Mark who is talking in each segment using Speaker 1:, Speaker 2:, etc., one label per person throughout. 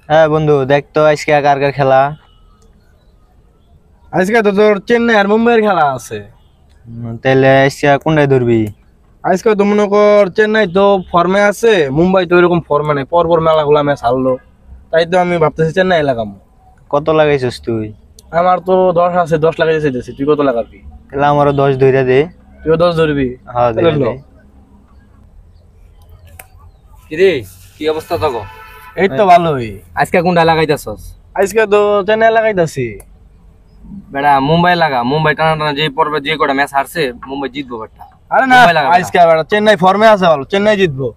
Speaker 1: হ্যাঁ বন্ধু, দেখ তো আজকে কার কার খেলা।
Speaker 2: আজকে তো তোর চেন্নাই আর মুম্বাইয়ের খেলা আছে।
Speaker 1: তাহলে আজকে কোনটাই ধরবি?
Speaker 2: আজকে তো মনে কর চেন্নাই তো ফর্মে আছে, মুম্বাই তো এরকম ফর্মে নাই, পরপর মেলাগুলা ম্যাচ হারলো। তাই তো আমি ভাবতেছি চেন্নাই লাগাম।
Speaker 1: কত লাগাইছিস তুই?
Speaker 2: আমার তো 10 আছে, 10 লাগাই চাইতেছি। তুই কত লাগাবি?
Speaker 1: তাহলে আমারও 10 ধইরা দে।
Speaker 2: তুইও 10 ধরবি?
Speaker 1: হ্যাঁ,
Speaker 2: তাহলে
Speaker 1: ধইরা
Speaker 2: লো।
Speaker 1: দে।
Speaker 3: কিরে, কি অবস্থা তোর?
Speaker 2: এই তো ভালোই।
Speaker 3: আজকে কোনটা লাগাইতেছস?
Speaker 2: আজকে তো চেন্নাই লাগাইতাছি।
Speaker 3: বেটা মুম্বাই লাগা। মুম্বাই টানা টানা যে পর্বে যে কটা ম্যাচ হারছে, মুম্বাই জিতবো বেটা।
Speaker 2: আরে না,
Speaker 3: মুম্বাই লাগা বেটা।
Speaker 2: আজকে আবার চেন্নাই ফর্মে আছে, ভালো চেন্নাই জিতবো।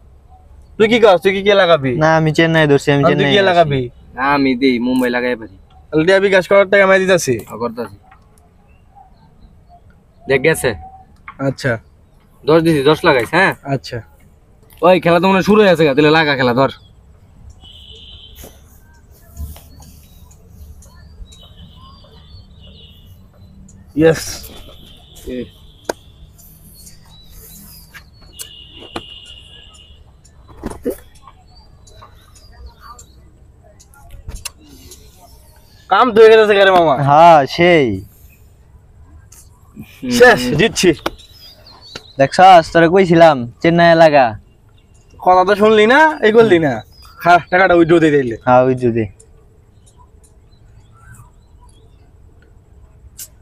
Speaker 2: তুই কি কর? তুই কি কে লাগাবি?
Speaker 1: না, আমি চেন্নাই ধরছি, আমি
Speaker 2: আর তুই
Speaker 1: চেন্নাই
Speaker 2: কে
Speaker 1: আছি।
Speaker 2: লাগাবি?
Speaker 3: না, আমি দেই মুম্বাই লাগাই পারি।
Speaker 2: তাহলে দিয়া বিকাশ করার টাকা আমি দিতেছি।
Speaker 3: করতেছি। দেখ গেছে।
Speaker 2: আচ্ছা
Speaker 3: 10 দিছি, 10 লাগাইছ। হ্যাঁ,
Speaker 2: আচ্ছা।
Speaker 3: ওই খেলা তো মনে হয় শুরু হয়ে গেছে গা, তাহলে লাগা খেলা ধর।
Speaker 2: ইয়েস। কাম তো হয়ে গেছে রে মামা।
Speaker 1: হ্যাঁ, সেই
Speaker 2: শেষ, জিতছি।
Speaker 1: দেখছস, তোরা কইছিলাম চেন্নাই লাগা।
Speaker 2: কথা তো শুনলি না, এই করলি না। হ্যাঁ, টাকাটা উইথড্র দিয়ে দিলে।
Speaker 1: হ্যাঁ, ওই যদি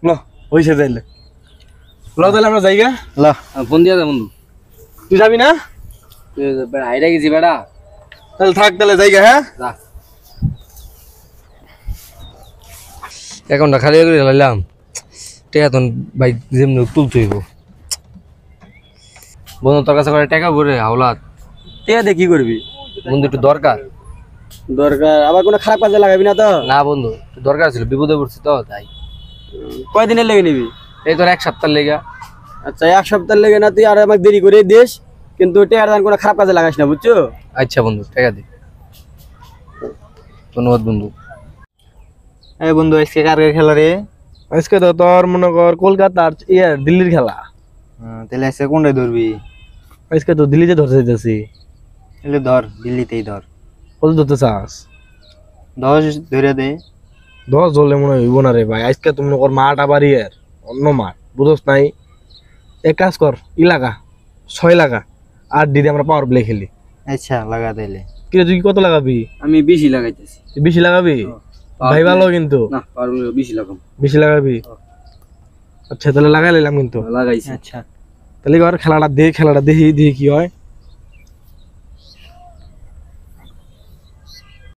Speaker 2: লো, হইছে যাইলে। লো তাহলে আমরা যাইগা।
Speaker 1: ল।
Speaker 3: ফোন দিয়া দে বন্ধু।
Speaker 2: তুই যাবি না?
Speaker 3: তুই বেটা হাইরা গেছি বেটা।
Speaker 2: তাহলে থাক, তাহলে যাইগা। হ্যাঁ,
Speaker 3: যা। অ্যাকাউন্টটা খালি করে লাইলাম। টাকা তো ভাই যেমনি তুলতে হইব। বন্ধু তোর কাছে করে টাকা ভরে হাওলাত।
Speaker 2: টিয়া দিয়ে কি করবি?
Speaker 3: বন্ধু একটু দরকার।
Speaker 2: দরকার আবার কোনো খারাপ কাজে লাগাবি না তো?
Speaker 3: না বন্ধু, একটু দরকার ছিল, বিপদে পড়ছি তো তাই।
Speaker 2: কয়দিনের লেগে নিবি?
Speaker 3: এই তোর 1 সপ্তাহ লেগা।
Speaker 2: আচ্ছা, 1 সপ্তাহ লেগে না, তুই আর আমাকে দেরি করে দিস, কিন্তু টিয়ার দান কোনো খারাপ কাজে লাগাস না, বুঝছো?
Speaker 3: আচ্ছা বন্ধু, টাকা দে। ধন্যবাদ বন্ধু।
Speaker 1: এই বন্ধু, আজকে কার কার খেলা রে?
Speaker 2: আজকে তো তোর মনে কর কলকাতা আর দিল্লির খেলা।
Speaker 1: তাহলে আজকে কোনটাই ধরবি?
Speaker 2: আজকে তো দিল্লিতে ধরতে যেতেছি।
Speaker 1: তাহলে ধর, দিল্লিতেই ধর।
Speaker 2: কত ধরতে চাস?
Speaker 1: 10 ধইরা দে।
Speaker 2: 10 ধরলে মনে হইব না রে ভাই। আজকে তুমি মনে কর মাঠ আবার অন্য মাঠ, বুঝোস নাই? এক কাজ কর, লাগা 6 লাগা, আর দিদি আমরা পাওয়ার প্লে খেলি।
Speaker 1: আচ্ছা, লাগা তাইলে।
Speaker 2: কিরে তুই কত লাগাবি?
Speaker 3: আমি বেশি লাগাইতেছি।
Speaker 2: তুই বেশি লাগাবি? ভাই ভালো কিন্তু।
Speaker 3: না, পারবো বেশি লাগাম।
Speaker 2: বেশি লাগাবি? আচ্ছা তাহলে লাগাই নিলাম কিন্তু।
Speaker 3: লাগাইছি।
Speaker 1: আচ্ছা।
Speaker 2: তাহলে এবার খেলাটা দেখি কি হয়।